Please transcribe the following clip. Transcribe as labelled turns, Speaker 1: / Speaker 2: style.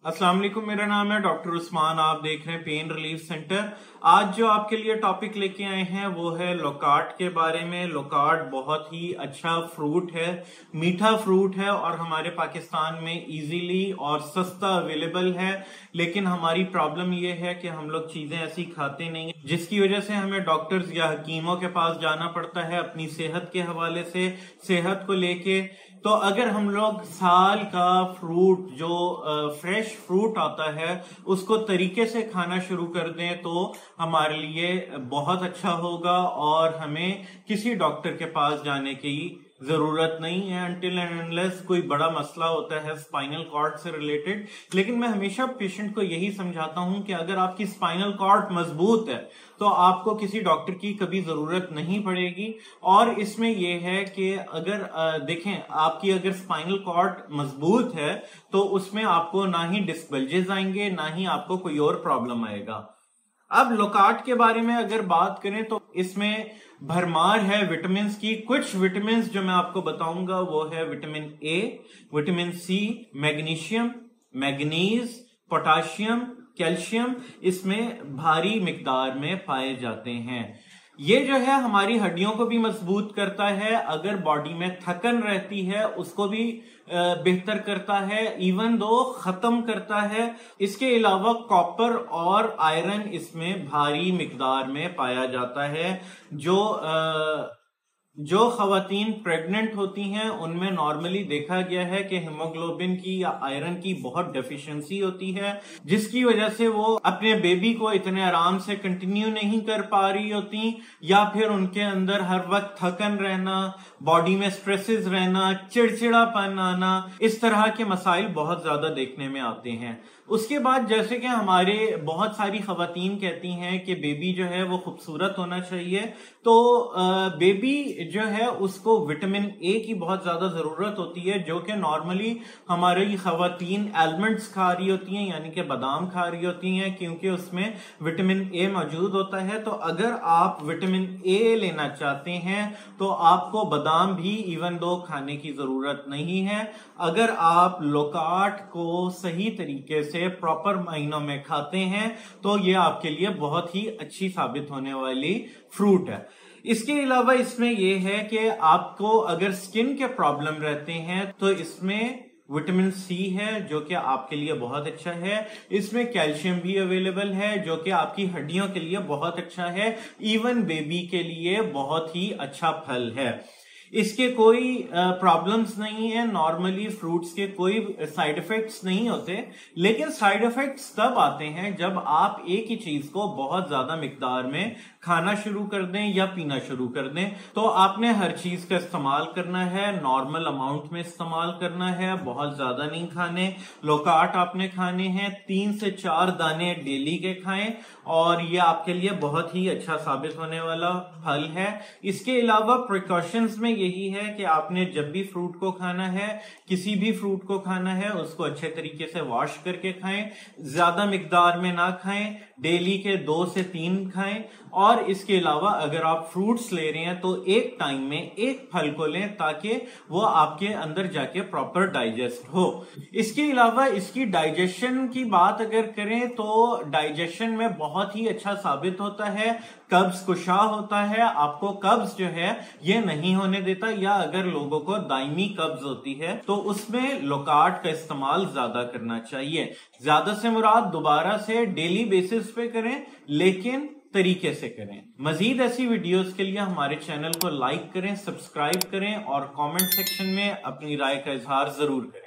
Speaker 1: अस्सलाम वालेकुम, मेरा नाम है डॉक्टर उस्मान। आप देख रहे हैं पेन रिलीफ सेंटर। आज जो आपके लिए टॉपिक लेके आए हैं वो है लोकार्ट के बारे में। लोकार्ट बहुत ही अच्छा फ्रूट है, मीठा फ्रूट है और हमारे पाकिस्तान में इजीली और सस्ता अवेलेबल है। लेकिन हमारी प्रॉब्लम ये है कि हम लोग चीजें ऐसी खाते नहीं हैं, जिसकी वजह से हमें डॉक्टर्स या हकीमों के पास जाना पड़ता है अपनी सेहत के हवाले से, सेहत को लेके। तो अगर हम लोग साल का फ्रूट जो फ्रेश फ्रूट आता है उसको तरीके से खाना शुरू कर दें तो हमारे लिए बहुत अच्छा होगा और हमें किसी डॉक्टर के पास जाने की जरूरत नहीं है अनटिल एंड अनलेस कोई बड़ा मसला होता है स्पाइनल कॉर्ड से रिलेटेड। लेकिन मैं हमेशा पेशेंट को यही समझाता हूं कि अगर आपकी स्पाइनल कॉर्ड मजबूत है तो आपको किसी डॉक्टर की कभी जरूरत नहीं पड़ेगी। और इसमें यह है कि अगर देखें आपकी अगर स्पाइनल कॉर्ड मजबूत है तो उसमें आपको ना ही डिस्क बल्जेस आएंगे ना ही आपको कोई और प्रॉब्लम आएगा। अब लोकार्ट के बारे में अगर बात करें तो इसमें भरमार है विटामिन की। कुछ विटामिन जो मैं आपको बताऊंगा वो है vitamin A, vitamin C, magnesium, manganese, potassium, calcium इसमें भारी मिकदार में पाए जाते हैं। ये जो है हमारी हड्डियों को भी मजबूत करता है, अगर बॉडी में थकन रहती है उसको भी बेहतर करता है, इवन दो खत्म करता है। इसके अलावा कॉपर और आयरन इसमें भारी मिकदार में पाया जाता है। जो खवातीन प्रेग्नेंट होती हैं उनमें नॉर्मली देखा गया है कि हीमोग्लोबिन की या आयरन की बहुत डेफिशिएंसी होती है, जिसकी वजह से वो अपने बेबी को इतने आराम से कंटिन्यू नहीं कर पा रही होती, या फिर उनके अंदर हर वक्त थकन रहना, बॉडी में स्ट्रेसेस रहना, चिड़चिड़ापन आना, इस तरह के मसाइल बहुत ज्यादा देखने में आते हैं। उसके बाद जैसे कि हमारे बहुत सारी खवातीन कहती हैं कि बेबी जो है वो खूबसूरत होना चाहिए, तो बेबी जो है उसको विटामिन ए की बहुत ज्यादा जरूरत होती है, जो कि नॉर्मली हमारी खवातीन आलमंड्स खा रही होती हैं, यानी कि बादाम खा रही होती हैं, क्योंकि उसमें विटामिन ए मौजूद होता है। तो अगर आप विटामिन ए लेना चाहते हैं तो आपको बादाम भी इवन दो खाने की जरूरत नहीं है। अगर आप लोकार्ट को सही तरीके से प्रॉपर महीनों में खाते हैं तो ये आपके लिए बहुत ही अच्छी साबित होने वाली फ्रूट है। इसके अलावा इसमें यह है कि आपको अगर स्किन के प्रॉब्लम रहते हैं तो इसमें विटामिन सी है जो कि आपके लिए बहुत अच्छा है। इसमें कैल्शियम भी अवेलेबल है जो कि आपकी हड्डियों के लिए बहुत अच्छा है, इवन बेबी के लिए बहुत ही अच्छा फल है। इसके कोई प्रॉब्लम्स नहीं है, नॉर्मली फ्रूट्स के कोई साइड इफेक्ट्स नहीं होते। लेकिन साइड इफेक्ट्स तब आते हैं जब आप एक ही चीज को बहुत ज्यादा मिकदार में खाना शुरू कर दें या पीना शुरू कर दें। तो आपने हर चीज का इस्तेमाल करना है, नॉर्मल अमाउंट में इस्तेमाल करना है, बहुत ज्यादा नहीं खाने। लोकार्ट आपने खाने हैं 3 से 4 दाने डेली के खाएं और ये आपके लिए बहुत ही अच्छा साबित होने वाला फल है। इसके अलावा प्रिकॉशंस में यही है कि आपने जब भी फ्रूट को खाना है, किसी भी फ्रूट को खाना है, उसको अच्छे तरीके से वॉश करके खाएं, ज्यादा मिकदार में ना खाएं, डेली के 2 से 3 खाएं। और इसके अलावा अगर आप फ्रूट्स ले रहे हैं तो एक टाइम में एक फल को लें ताकि वो आपके अंदर जाके प्रॉपर डाइजेस्ट हो। इसके अलावा इसकी डाइजेशन की बात अगर करें तो डाइजेशन में बहुत ही अच्छा साबित होता है, कब्ज कुशा होता है, आपको कब्ज जो है ये नहीं होने देता, या अगर लोगों को दायमी कब्ज होती है तो उसमें लोकार्ट का इस्तेमाल ज्यादा करना चाहिए। ज्यादा से मुराद दोबारा से डेली बेसिस पे करें, लेकिन तरीके से करें। मजीद ऐसी वीडियोस के लिए हमारे चैनल को लाइक करें, सब्सक्राइब करें और कमेंट सेक्शन में अपनी राय का इजहार जरूर करें।